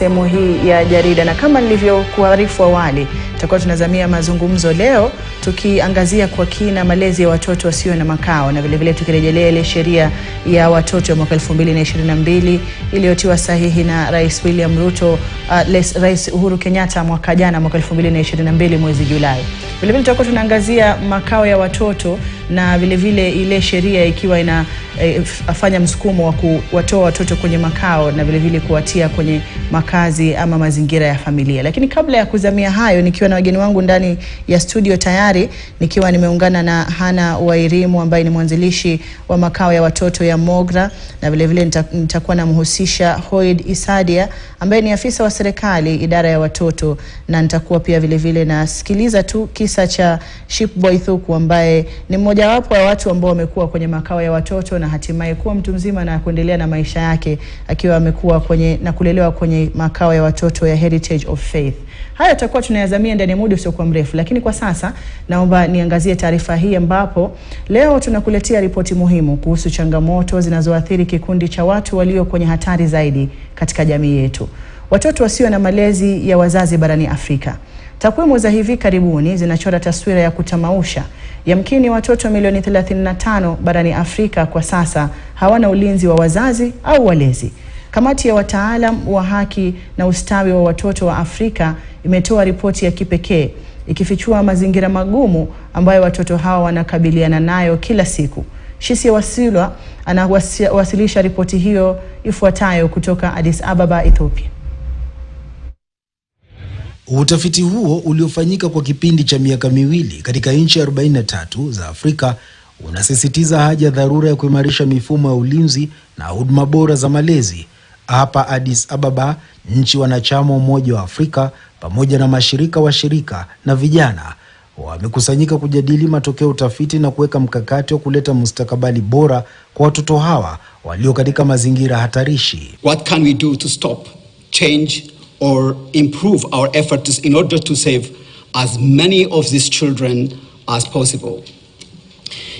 Sehemu hii ya jarida, na kama nilivyokuarifu awali, tutakuwa tunazamia mazungumzo leo tukiangazia kwa kina malezi ya watoto wasio na makao, na vile vile tukirejelea ile sheria ya watoto ya mwaka 2022 iliyotiwa sahihi na Rais William Ruto, Rais Uhuru Kenyatta mwaka jana, mwaka 2022 mwezi Julai. Vile vile tutakuwa tunaangazia makao ya watoto, na vile vile ile sheria ikiwa inafanya msukumo wa kuwatoa watoto kwenye makao na vile vile kuwatia kwenye makazi ama mazingira ya familia. Lakini kabla ya kuzamia hayo, nikiwa na wageni wangu ndani ya studio tayari, nikiwa nimeungana na Hana Wairimu ambaye ni mwanzilishi wa makao ya watoto ya Mogra, na vile vile nitakuwa namhusisha Hoid Isadia ambaye ni afisa wa serikali idara ya watoto, na nitakuwa pia vile vile nasikiliza tu kisa cha Shipboy Thuku ambaye ni mmoja wapo wa watu ambao wamekuwa kwenye makao ya watoto na hatimaye kuwa mtu mzima na kuendelea na maisha yake akiwa amekuwa kwenye na kulelewa kwenye makao ya watoto ya Heritage of Faith. Haya tutakuwa tunayazamia ndani ya muda usiokuwa mrefu, lakini kwa sasa naomba niangazie taarifa hii ambapo leo tunakuletea ripoti muhimu kuhusu changamoto zinazoathiri kikundi cha watu walio kwenye hatari zaidi katika jamii yetu: watoto wasio na malezi ya wazazi barani Afrika. Takwimu za hivi karibuni zinachora taswira ya kutamausha. Yamkini watoto milioni 35 barani Afrika kwa sasa hawana ulinzi wa wazazi au walezi. Kamati ya wataalam wa haki na ustawi wa watoto wa Afrika imetoa ripoti ya kipekee ikifichua mazingira magumu ambayo watoto hawa wanakabiliana nayo kila siku. Shisia Wasilwa anawasilisha ripoti hiyo ifuatayo kutoka Addis Ababa, Ethiopia. Utafiti huo uliofanyika kwa kipindi cha miaka miwili katika nchi 43 za Afrika unasisitiza haja ya dharura ya kuimarisha mifumo ya ulinzi na huduma bora za malezi. Hapa Addis Ababa, nchi wanachama Umoja wa Afrika pamoja na mashirika washirika na vijana wamekusanyika kujadili matokeo ya utafiti na kuweka mkakati wa kuleta mustakabali bora kwa watoto hawa walio katika mazingira hatarishi. What can we do to stop, change or improve our efforts in order to save as many of these children as possible?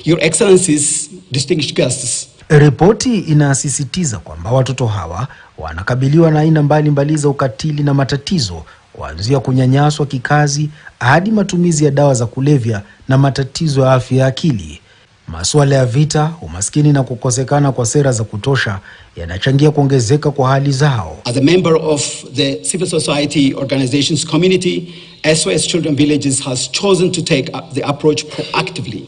Your Excellencies, distinguished guests. Ripoti inasisitiza kwamba watoto hawa wanakabiliwa na aina mbalimbali za ukatili na matatizo, kuanzia kunyanyaswa kikazi hadi matumizi ya dawa za kulevya na matatizo ya afya ya akili. Masuala ya vita, umaskini na kukosekana kwa sera za kutosha yanachangia kuongezeka kwa hali zao. As a member of the civil society organizations community, SOS Children Villages has chosen to take the approach proactively.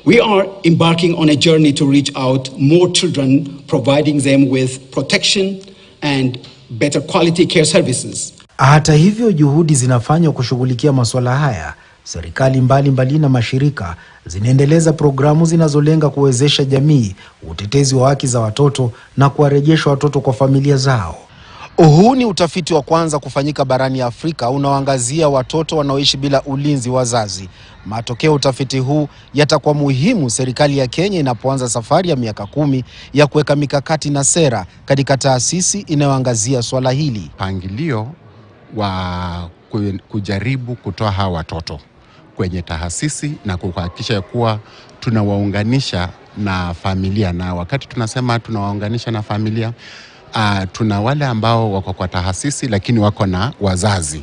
We are embarking on a journey to reach out more children, providing them with protection and better quality care services. Hata hivyo, juhudi zinafanywa kushughulikia masuala haya. Serikali mbalimbali na mashirika zinaendeleza programu zinazolenga kuwezesha jamii, utetezi wa haki za watoto na kuwarejesha watoto kwa familia zao. Huu ni utafiti wa kwanza kufanyika barani Afrika unaoangazia watoto wanaoishi bila ulinzi wa wazazi. Matokeo utafiti huu yatakuwa muhimu serikali ya Kenya inapoanza safari ya miaka 10 ya kuweka mikakati na sera katika taasisi inayoangazia swala hili. Pangilio wa kujaribu kutoa hawa watoto kwenye taasisi na kuhakikisha kuwa tunawaunganisha na familia. Na wakati tunasema tunawaunganisha na familia, tuna wale ambao wako kwa taasisi lakini wako na wazazi.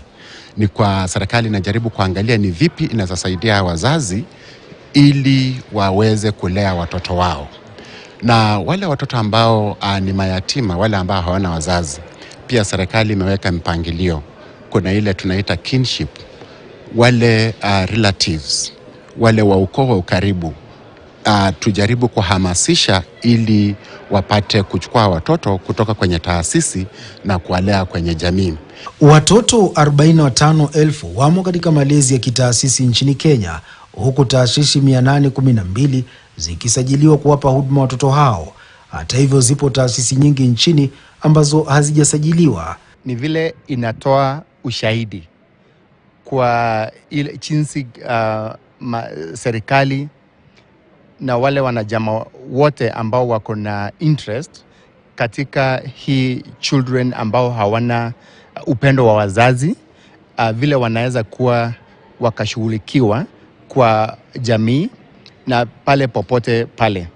Ni kwa serikali inajaribu kuangalia ni vipi inawasaidia wazazi ili waweze kulea watoto wao. Na wale watoto ambao ni mayatima, wale ambao hawana wazazi, pia serikali imeweka mpangilio. Kuna ile tunaita kinship, wale relatives, wale wa ukoo wa ukaribu. Tujaribu kuhamasisha ili wapate kuchukua watoto kutoka kwenye taasisi na kuwalea kwenye jamii. Watoto 45,000 wamo katika malezi ya kitaasisi nchini Kenya, huku taasisi 812 zikisajiliwa kuwapa huduma watoto hao. Hata hivyo, zipo taasisi nyingi nchini ambazo hazijasajiliwa. Ni vile inatoa ushahidi kwa ile jinsi serikali na wale wanajama wote ambao wako na interest katika hii children ambao hawana upendo wa wazazi, vile wanaweza kuwa wakashughulikiwa kwa jamii na pale popote pale.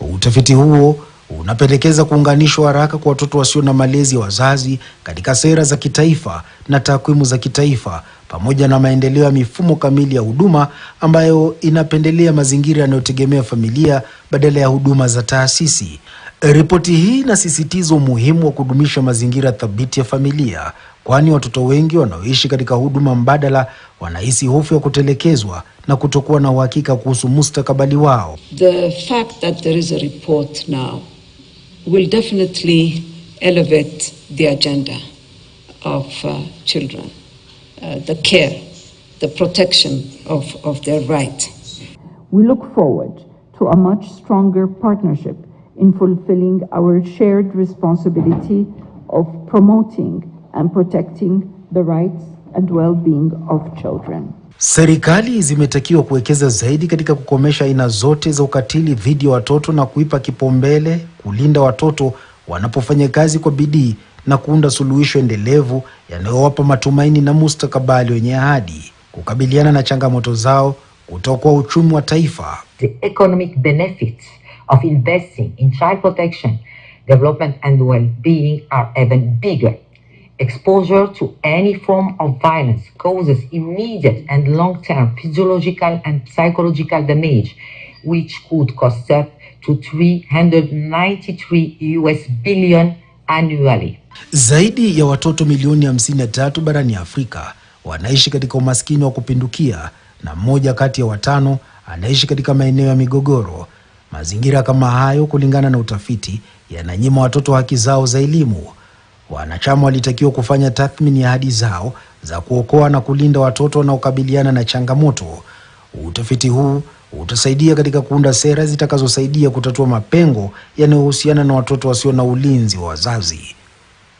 Utafiti huo unapendekeza kuunganishwa haraka kwa watoto wasio na malezi ya wazazi katika sera za kitaifa na takwimu za kitaifa, pamoja na maendeleo ya mifumo kamili ya huduma ambayo inapendelea mazingira yanayotegemea familia badala ya huduma za taasisi. Ripoti hii inasisitiza umuhimu wa kudumisha mazingira thabiti ya familia, kwani watoto wengi wanaoishi katika huduma mbadala wanahisi hofu ya kutelekezwa na kutokuwa na uhakika kuhusu mustakabali wao. The fact that there is a report now will definitely elevate the agenda of children, the care, the protection of their right. We look forward to a much stronger partnership in fulfilling our shared responsibility of promoting and protecting the rights and well-being of children. Serikali zimetakiwa kuwekeza zaidi katika kukomesha aina zote za ukatili dhidi ya watoto na kuipa kipaumbele kulinda watoto wanapofanya kazi kwa bidii na kuunda suluhisho endelevu yanayowapa matumaini na mustakabali wenye ahadi. Kukabiliana na changamoto zao kutoka uchumi wa taifa. The economic benefits of investing in child protection, development and well-being are even bigger. Exposure to any form of violence causes immediate and long-term physiological and psychological damage, which could cost up to $393 billion annually. Zaidi ya watoto milioni 53 barani Afrika wanaishi katika umaskini wa kupindukia, na mmoja kati ya 5 anaishi katika maeneo ya migogoro. Mazingira kama hayo, kulingana na utafiti, yananyima watoto haki zao za elimu. Wanachama walitakiwa kufanya tathmini ya ahadi zao za kuokoa na kulinda watoto wanaokabiliana na changamoto. Utafiti huu utasaidia katika kuunda sera zitakazosaidia kutatua mapengo yanayohusiana na watoto wasio na ulinzi wa wazazi.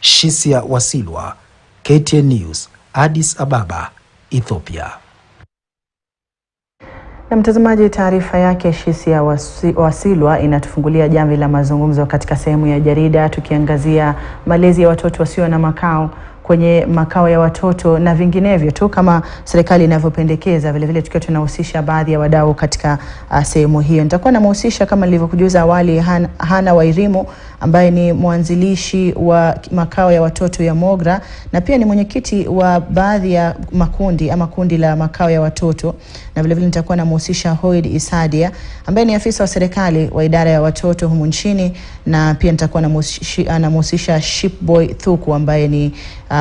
Shisia Wasilwa, KTN News, Addis Ababa, Ethiopia. Na mtazamaji, taarifa yake Shisia Wasilwa inatufungulia jamvi la mazungumzo katika sehemu ya jarida, tukiangazia malezi ya watoto wasio na makao kwenye makao ya watoto na vinginevyo tu kama serikali inavyopendekeza. Vile vile tukiwa tunahusisha baadhi ya wadau katika sehemu hiyo. Nitakuwa namhusisha kama nilivyokujuza awali Hana Wairimu, ambaye ni mwanzilishi wa makao ya watoto ya Mogra na pia ni mwenyekiti wa baadhi ya makundi ama kundi la makao ya watoto, na vile vile nitakuwa namhusisha Hoid Isadia, ambaye ni afisa wa serikali wa idara ya watoto humu nchini, na pia nitakuwa namhusisha Shipboy Thuku, ambaye ni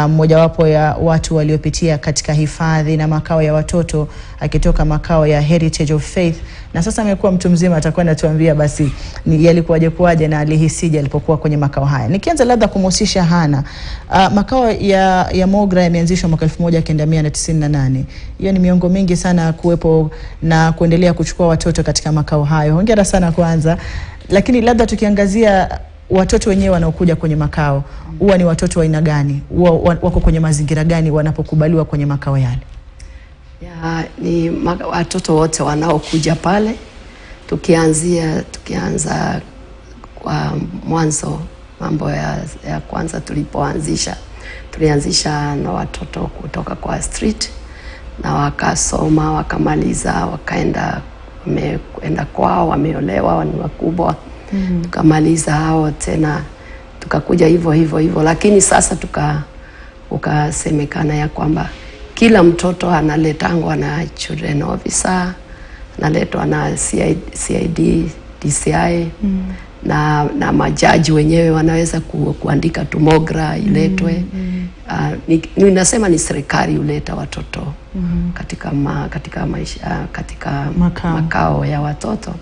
mmojawapo ya watu waliopitia katika hifadhi na makao ya watoto akitoka makao ya Heritage of Faith, na sasa amekuwa mtu mzima. Atakuwa anatuambia basi ni yalikuwaje na alihisije alipokuwa kwenye makao haya. Nikianza labda kumhusisha Hana, makao ya Mogra yameanzishwa mwaka 1998. Hiyo ni miongo mingi sana kuwepo na kuendelea kuchukua watoto katika makao hayo. Hongera sana kwanza. Lakini labda tukiangazia watoto wenyewe wanaokuja kwenye makao, huwa ni watoto wa aina gani? Wako kwenye mazingira gani wanapokubaliwa kwenye makao yale? Ni watoto wote wanaokuja pale. Tukianza kwa mwanzo, mambo ya kwanza tulianzisha na watoto kutoka kwa street, na wakasoma, wakamaliza, wakaenda kwao, wameolewa, ni wakubwa. Tukamaliza hao tena tukakuja hivyo, lakini sasa ukasemekana ya kwamba kila mtoto analetangwa na children officer, analetwa na CID, DCI, na majaji wenyewe wanaweza kuandika tu Mogra iletwe. Ninasema ni serikali uleta watoto katika maisha, katika makao ya watoto.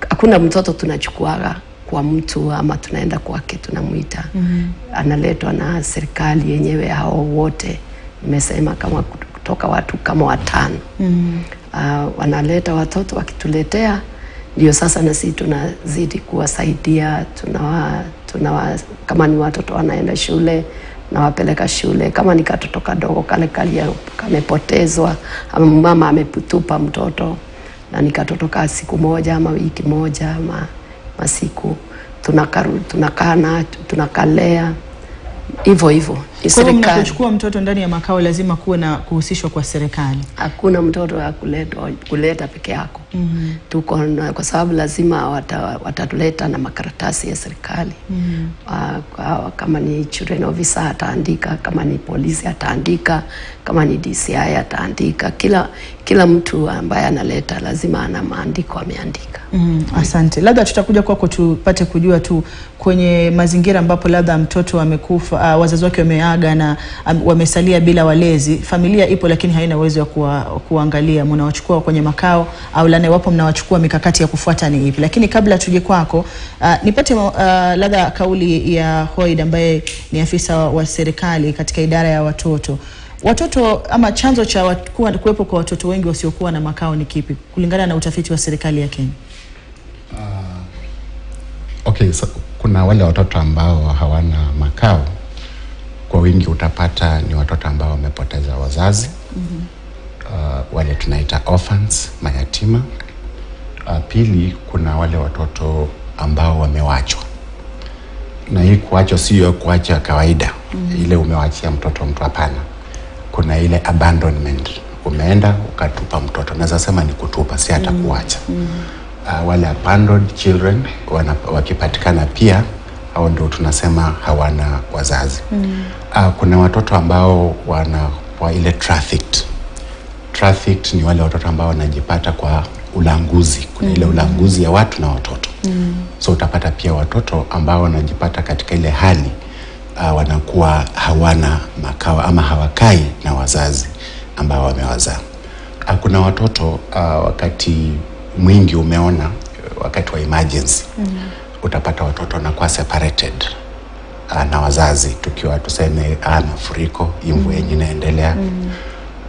Hakuna mtoto tunachukuaga kwa mtu ama tunaenda kwake tunamuita. Analetwa na serikali yenyewe, hao wote nimesema kama kutoka watu kama 5. Wanaleta watoto, wakituletea ndio sasa na sisi tunazidi kuwasaidia. Kama ni watoto wanaenda shule, nawapeleka shule. Kama ni katoto kadogo kale kamepotezwa ama mama ameputupa mtoto na ni katoto ka siku moja ama wiki moja ama masiku, tunakaa na tunakalea hivyo. Kwa hiyo mnapochukua mtoto ndani ya makao lazima kuwe na kuhusishwa kwa serikali. Hakuna mtoto wa kuleta peke yako. Tuko kwa sababu lazima watatuleta na makaratasi ya serikali. Kama ni children officer ataandika, kama ni polisi ataandika, kama ni DCI ataandika. Kila mtu ambaye analeta lazima ana maandiko ameandika. Asante. Labda tutakuja kwako tupate kujua tu kwenye mazingira ambapo labda mtoto amekufa, wazazi wake wameaga na wamesalia bila walezi, familia ipo lakini haina uwezo wa kuangalia, mnawachukua kwenye makao au la wapo mnawachukua, mikakati ya kufuata ni ipi? Lakini kabla tuje kwako, nipate labda kauli ya Hoid ambaye ni afisa wa serikali katika idara ya watoto. Watoto ama chanzo cha kuwepo kwa watoto wengi wasiokuwa na makao ni kipi kulingana na utafiti wa serikali ya Kenya? Okay, so kuna wale watoto ambao hawana makao, kwa wingi utapata ni watoto ambao wamepoteza wazazi. Wale tunaita orphans, mayatima. Pili, kuna wale watoto ambao wamewachwa. Na hii kuachwa sio kuacha kawaida. Ile umewachia mtu hapana. Kuna ile abandonment. Umeenda ukatupa mtoto. Naweza sema ni kutupa, si hata kuacha. Wale abandoned children wakipatikana pia, hao ndio tunasema hawana wazazi. Kuna watoto ambao kwa ile trafficked ni wale watoto ambao wanajipata kwa ulanguzi. Kuna ile ulanguzi ya watu na watoto. So utapata pia watoto ambao wanajipata katika ile hali wanakuwa hawana makao ama hawakai na wazazi ambao wamewazaa. Kuna watoto wakati mwingi umeona wakati wa emergency utapata watoto wanakuwa separated na wazazi, tukiwa tuseme mafuriko, mvua yenye inaendelea.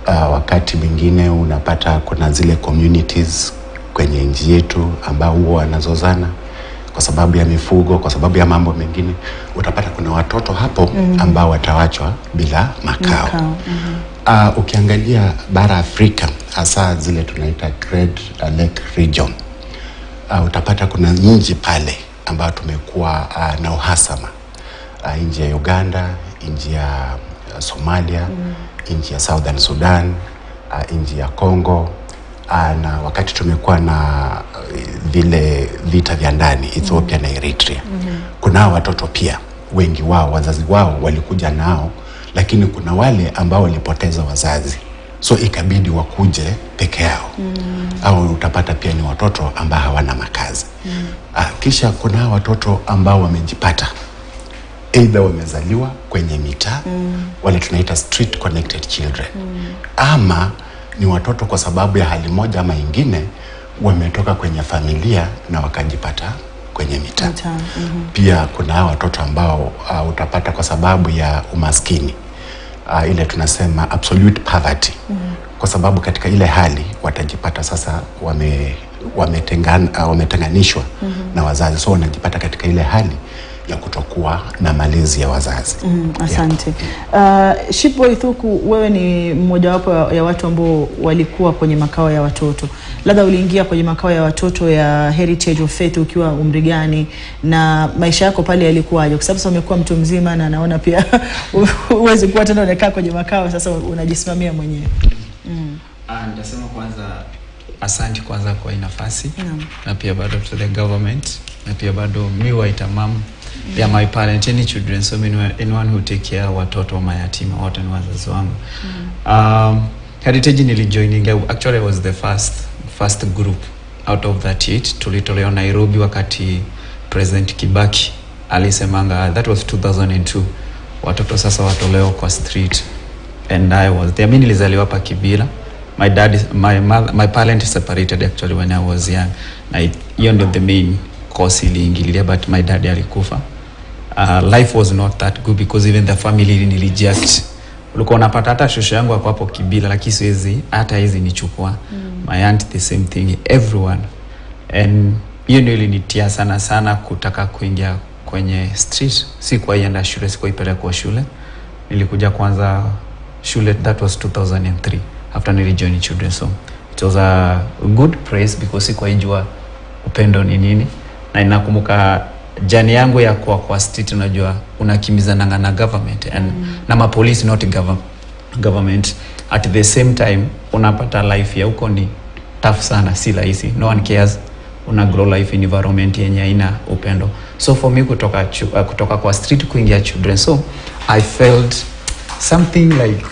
Wakati mwingine unapata kuna zile communities kwenye nchi yetu ambao huwa wanazozana kwa sababu ya mifugo, kwa sababu ya mambo mengine. Utapata kuna watoto hapo ambao watawachwa bila makao. Ukiangalia bara Afrika, hasa zile tunaita Great Lake Region, utapata kuna nchi pale ambao tumekuwa na uhasama. Nchi ya Uganda, nchi ya Somalia, nchi ya Southern Sudan, nchi ya Congo, na wakati tumekuwa na vile vita vya ndani Ethiopia na Eritrea. Kuna watoto pia wengi wao wazazi wao walikuja nao, lakini kuna wale ambao walipoteza wazazi, so ikabidi wakuje peke yao. Au utapata pia ni watoto ambao hawana makazi. Kisha kuna watoto ambao wamejipata either wamezaliwa kwenye mitaa, wale tunaita street connected children, ama ni watoto kwa sababu ya hali moja ama ingine wametoka kwenye familia na wakajipata kwenye mitaa. Pia kuna watoto ambao utapata kwa sababu ya umaskini, ile tunasema absolute poverty. Kwa sababu katika ile hali watajipata sasa wametenganishwa na wazazi, so wanajipata katika ile hali ya kutokuwa na malezi ya wazazi. Asante. Shipboy Thuku, wewe ni mmoja wapo ya watu ambao walikuwa kwenye makao ya watoto. Labda uliingia kwenye makao ya watoto ya Heritage of Faith ukiwa umri gani, na maisha yako pale yalikuwaje? Kwa sababu sasa umekuwa mtu mzima na naona pia uwezi kuwa tena unakaa kwenye makao, sasa unajisimamia mwenyewe. Nitasema kwanza asante kwanza kwa nafasi, na pia bado to the government, na pia bado miwaita mam. They are my parents, any children, so anyone who take care watoto mayatima wote ni wazazi wangu. Heritage nilijoining, actually I was the first group out of that 8. Tulitolewa Nairobi wakati President Kibaki alisemanga, that was 2002, watoto sasa watolewa kwa street, and I was there. Mimi nilizaliwa hapa Kibila. My parents separated actually when I was young. Hiyo ndio the main cause iliingilia, but my dad alikufa. Life was not that good because even the family reject. Ulikuwa unapata hata shosho yangu hapo Kibila, lakini siwezi hata hizi nichukua. My aunt the same thing, everyone. And hiyo ndio ilinitia sana kutaka kuingia kwenye street. Sikuwa ienda shule, sikuwa ipelekwa shule. Nilikuja kwanza shule, that was 2003 after nilijoin children's home. It was a good place because sikuwa ijua upendo ni nini. Na inakumbuka jani yangu ya kwa street, unajua unakimbizana na government and na ma police not government at the same time. Unapata life ya huko ni tough sana, si rahisi, no one cares, una grow life in environment yenye haina upendo. So for me kutoka kwa street kuingia children, so I felt something like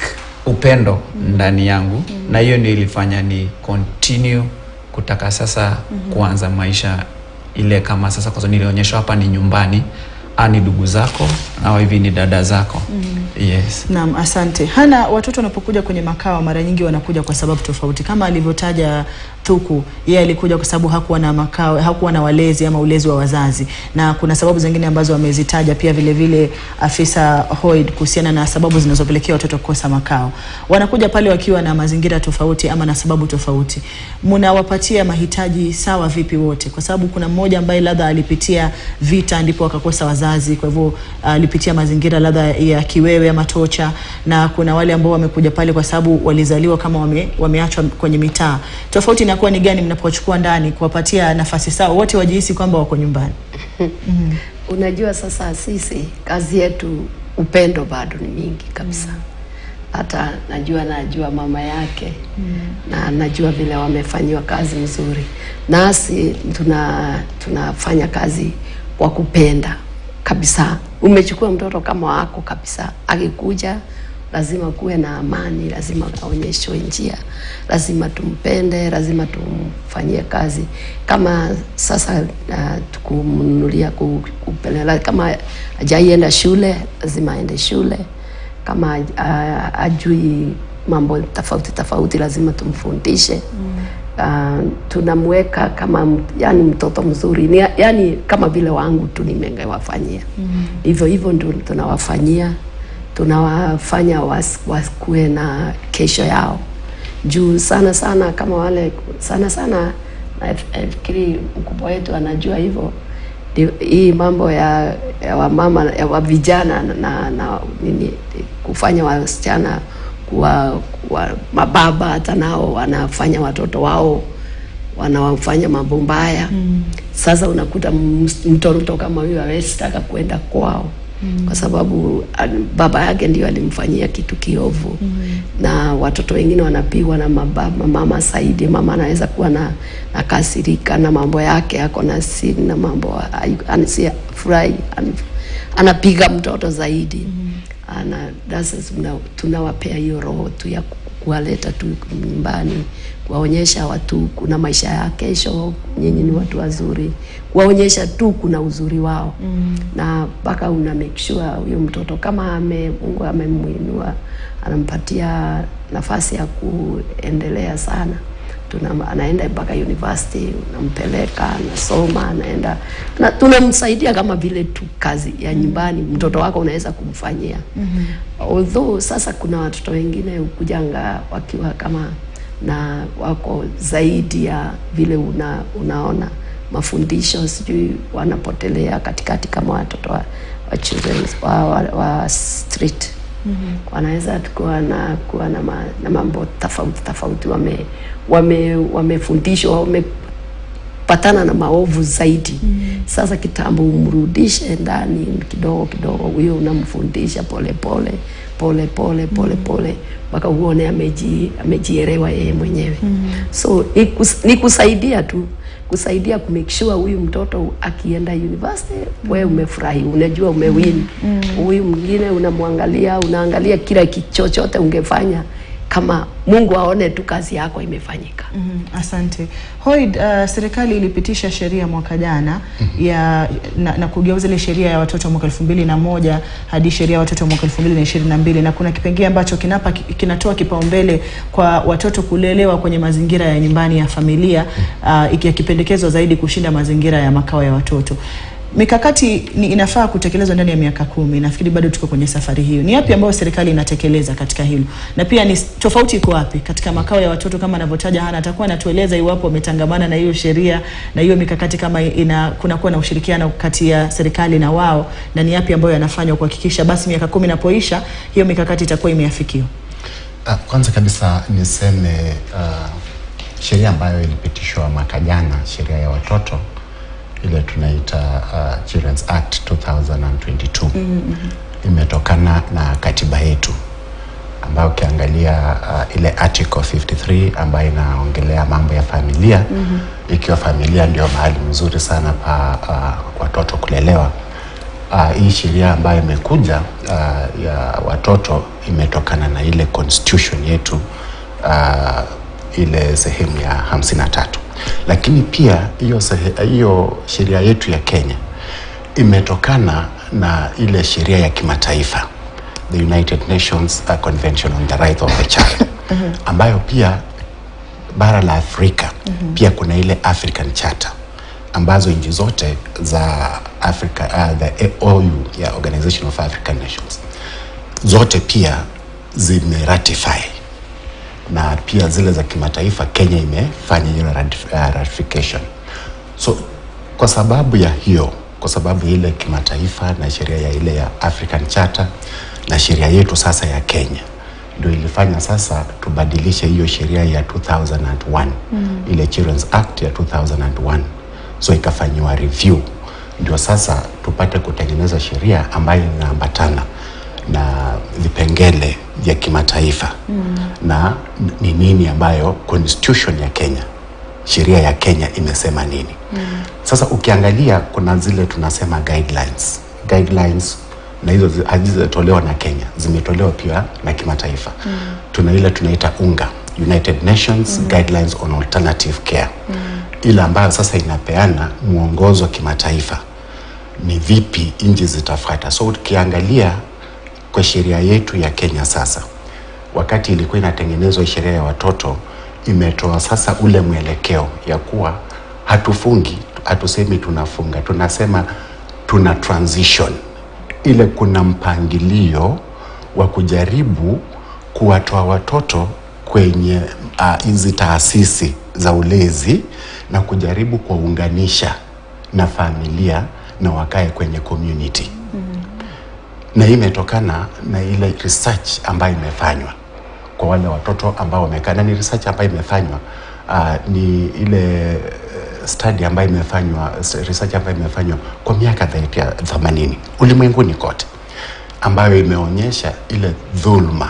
upendo ndani yangu, na hiyo ndio ilifanya ni continue kutaka sasa kuanza maisha ile kama sasa, kwa sababu nilionyeshwa hapa ni nyumbani, ni ndugu zako au hivi ni dada zako. Yes. Naam, asante. Hana, watoto wanapokuja kwenye makao mara nyingi wanakuja kwa sababu tofauti. Kama alivyotaja Thuku, yeye alikuja kwa sababu hakuwa na makao, hakuwa na walezi ama ulezi wa wazazi. Na kuna sababu zingine ambazo wamezitaja pia vile vile afisa Hoid kuhusiana na sababu zinazopelekea watoto kukosa makao. Wanakuja pale wakiwa na mazingira tofauti ama na sababu tofauti. Mnawapatia mahitaji sawa vipi wote? Kwa sababu kuna mmoja ambaye labda alipitia vita ndipo akakosa wazazi, kwa hivyo alipitia mazingira labda ya kiwewe ama tocha, na kuna wale ambao wamekuja pale kwa sababu walizaliwa kama wameachwa kwenye mitaa. Tofauti inakuwa ni gani mnapochukua ndani kuwapatia nafasi sawa wote wajihisi kwamba wako nyumbani? Unajua sasa sisi kazi yetu upendo bado ni mingi kabisa. Hata najua mama yake na najua vile wamefanywa kazi nzuri. Nasi tunafanya kazi kwa kupenda kabisa. Umechukua mtoto kama wako kabisa, akikuja lazima kuwe na amani, lazima aonyeshwe njia, lazima tumpende, lazima tumfanyie kazi. Kama sasa tukumnunulia kupeleka, kama hajaienda shule lazima aende shule, kama ajui mambo tofauti lazima tumfundishe. Tunamweka kama yani mtoto mzuri, yani kama vile wangu tu nimewafanyia. Hivyo ndio tunawafanyia, tunawafanya wakuwe na kesho yao. Juu sana kama wale sana nafikiri mkubwa wetu anajua hivyo. Hii mambo ya wamama ya vijana na nini, kufanya wasichana kuwa mababa, hata nao wanafanya watoto wao wanawafanya mambo mbaya. Sasa unakuta mtoto kama huyo hawezi taka kwenda kwao kwa sababu baba yake ndio alimfanyia kitu kiovu. Na watoto wengine wanapigwa na mama saidi. Mama anaweza kuwa na kasirika na mambo yake, ako na siri na mambo anisia furahi, anapiga mtoto zaidi. Tunawapea hiyo roho tu ya kuwaleta tu nyumbani, kuwaonyesha watu kuna maisha ya kesho, nyinyi ni watu wazuri, kuwaonyesha tu kuna uzuri wao. Na mpaka una make sure huyo mtoto kama Mungu amemuinua, anampatia nafasi ya kuendelea sana. Anaenda mpaka university, unampeleka, anasoma, anaenda. Na tunamsaidia kama vile tu kazi ya nyumbani mtoto wako unaweza kumfanyia. Although sasa kuna watoto wengine ukujanga wakiwa kama na wako zaidi ya vile unaona mafundisho, sijui wanapotelea katikati kama watoto wa children wa street. Wanaweza kuwa na mambo tofauti, wamefundishwa, wamepatana na maovu zaidi. Sasa kitambo umrudishe ndani kidogo huyo, unamfundisha pole mpaka uone amejielewa yeye mwenyewe. So ni kusaidia tu, kusaidia ku make sure huyu mtoto akienda university wewe umefurahi, unajua umewin. Huyu mwingine unamwangalia, unaangalia kila kichochote ungefanya kama Mungu aone tu kazi yako imefanyika. Asante. Hoid, serikali ilipitisha sheria mwaka jana na kugeuza ile sheria ya watoto mwaka 2001 hadi sheria ya watoto mwaka 2022, na kuna kipengele ambacho kinatoa kipaumbele kwa watoto kulelewa kwenye mazingira ya nyumbani ya familia, ikipendekezwa zaidi kushinda mazingira ya makao ya watoto. Mikakati inafaa kutekelezwa ndani ya miaka 10. Nafikiri bado tuko kwenye safari hiyo. Ni yapi ambayo serikali inatekeleza katika hilo? Na pia ni tofauti iko wapi katika makao ya watoto kama anavyotaja Hana? Atakuwa anatueleza iwapo wametangamana na hiyo sheria na hiyo mikakati, kama kunakuwa na ushirikiano kati ya serikali na wao, na ni yapi ambayo yanafanywa kuhakikisha basi miaka 10 inapoisha hiyo mikakati itakuwa imeafikiwa. Kwanza kabisa niseme sheria ambayo ilipitishwa mwaka jana, sheria ya watoto, ile tunaita Children's Act 2022 imetokana na katiba yetu, ambayo ukiangalia ile article 53 ambayo inaongelea mambo ya familia, ikiwa familia ndio mahali mzuri sana pa watoto kulelewa. Hii sheria ambayo imekuja ya watoto imetokana na ile constitution yetu, ile sehemu ya 53. Lakini pia hiyo sheria yetu ya Kenya imetokana na ile sheria ya kimataifa, the United Nations Convention on the Rights of the Child, ambayo pia bara la Afrika pia kuna ile African Charter, ambazo nchi zote za Africa, the OU, ya Organization of African Nations, zote pia zimeratify, na pia zile za kimataifa Kenya imefanya hiyo ratification. So kwa sababu ya hiyo, kwa sababu ile kimataifa na sheria ya ile ya African Charter na sheria yetu sasa ya Kenya, ndio ilifanya sasa tubadilishe hiyo sheria ya 2001, ile Children's Act ya 2001. So ikafanywa review, ndio sasa tupate kutengeneza sheria ambayo inaambatana na vipengele vya kimataifa na ni nini ambayo constitution ya Kenya, sheria ya Kenya imesema nini. Sasa ukiangalia kuna zile tunasema guidelines, na hizo hazijatolewa na Kenya, zimetolewa pia na kimataifa. Tuna ile tunaita UNGA, United Nations Guidelines on Alternative Care, ile ambayo sasa inapeana mwongozo wa kimataifa ni vipi nchi zitafuata. So ukiangalia kwa sheria yetu ya Kenya sasa, wakati ilikuwa inatengenezwa sheria ya watoto, imetoa sasa ule mwelekeo ya kuwa hatufungi, hatusemi tunafunga, tunasema tuna transition. Ile kuna mpangilio wa kujaribu kuwatoa watoto kwenye hizi taasisi za ulezi na kujaribu kuwaunganisha na familia na wakae kwenye community. Na hii imetokana na ile research ambayo imefanywa kwa wale watoto ambao wamekaa, na ni research ambayo imefanywa ni ile study ambayo imefanywa, research ambayo imefanywa kwa miaka 80 ulimwenguni kote, ambayo imeonyesha ile dhulma.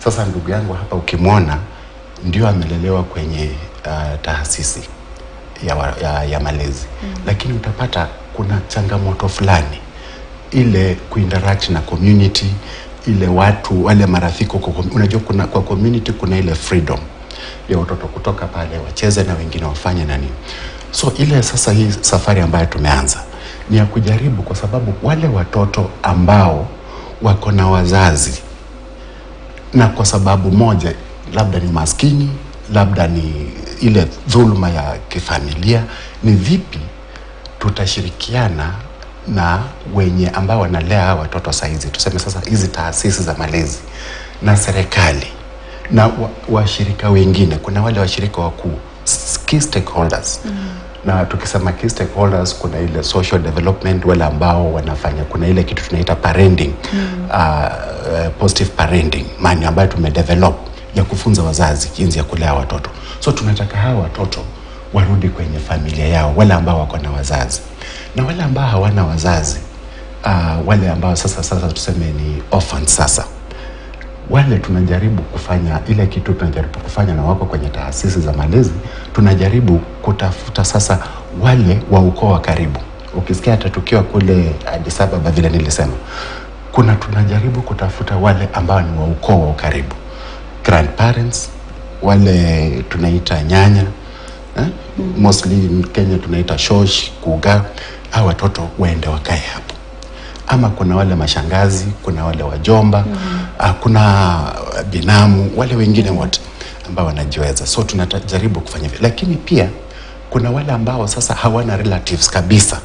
Sasa ndugu yangu hapa ukimwona ndio amelelewa kwenye taasisi ya malezi, lakini utapata kuna changamoto fulani, ile kuinteract na community, ile watu wale marafiki. Unajua kuna kwa community kuna ile freedom ya watoto kutoka pale wacheze na wengine wafanye nani. So ile sasa hii safari ambayo tumeanza ni ya kujaribu, kwa sababu wale watoto ambao wako na wazazi na kwa sababu moja, labda ni maskini, labda ni ile dhuluma ya kifamilia, ni vipi tutashirikiana na wenye ambao wanalea watoto saizi, tuseme sasa hizi taasisi za malezi na serikali na washirika wengine. Kuna wale washirika wakuu, key stakeholders. Na tukisema key stakeholders, kuna ile social development, wale ambao wanafanya, kuna ile kitu tunaita parenting, positive parenting, mani ambayo tumedevelop ya kufunza wazazi jinsi ya kulea watoto. So tunataka hawa watoto warudi kwenye familia yao, wale ambao wako na wazazi, na wale ambao hawana wazazi, wale ambao sasa tuseme ni orphans. Sasa wale tunajaribu kufanya ile kitu tunajaribu kufanya, na wako kwenye taasisi za malezi, tunajaribu kutafuta sasa wale wa ukoo wa karibu. Ukisikia hata tukiwa kule Addis Ababa vile nilisema, tunajaribu kutafuta wale ambao ni wa ukoo wa karibu, grandparents, wale tunaita nyanya, mostly in Kenya tunaita shosh, kuga. Hao watoto waende wakae hapo. Ama kuna wale mashangazi, kuna wale wajomba, kuna binamu, wale wengine wote ambao wanajiweza. So tunajaribu kufanya hivyo. Lakini pia kuna wale ambao sasa hawana relatives kabisa.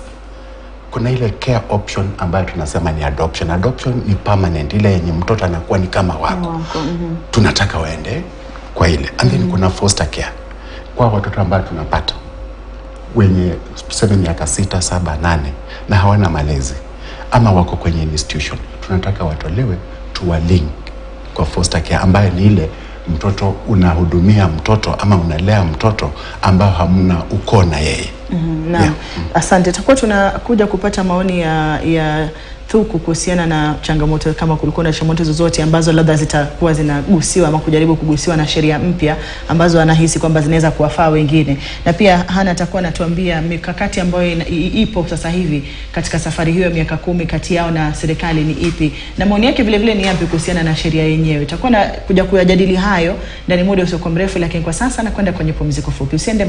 Kuna ile care option ambayo tunasema ni adoption. Adoption ni permanent, ile yenye mtoto anakuwa ni kama wako. Tunataka waende kwa ile. And then kuna foster care, kwa watoto ambao tunapata wenye tuseme miaka 6, 7, 8 na hawana malezi ama wako kwenye institution. Tunataka watolewe, tuwalink kwa foster care, ambayo ni ile mtoto unahudumia mtoto ama unalea mtoto ambao hamna ukoo na yeye. Naam. Asante. Tutakuwa tunakuja kupata maoni ya Thuku kuhusiana na changamoto, kama kulikuwa na changamoto zozote ambazo labda zitakuwa zinagusiwa ama kujaribu kugusiwa na sheria mpya ambazo anahisi kwamba zinaweza kuwafaa wengine. Na pia Hana atakuwa anatuambia mikakati ambayo ipo sasa hivi katika safari hiyo ya miaka 10 kati yao na serikali ni ipi, na maoni yake vile vile ni yapi kuhusiana na sheria yenyewe. Tutakuwa kuja kuyajadili hayo ndani muda usio mrefu, lakini kwa sasa nakwenda kwenye pumziko fupi. Usiende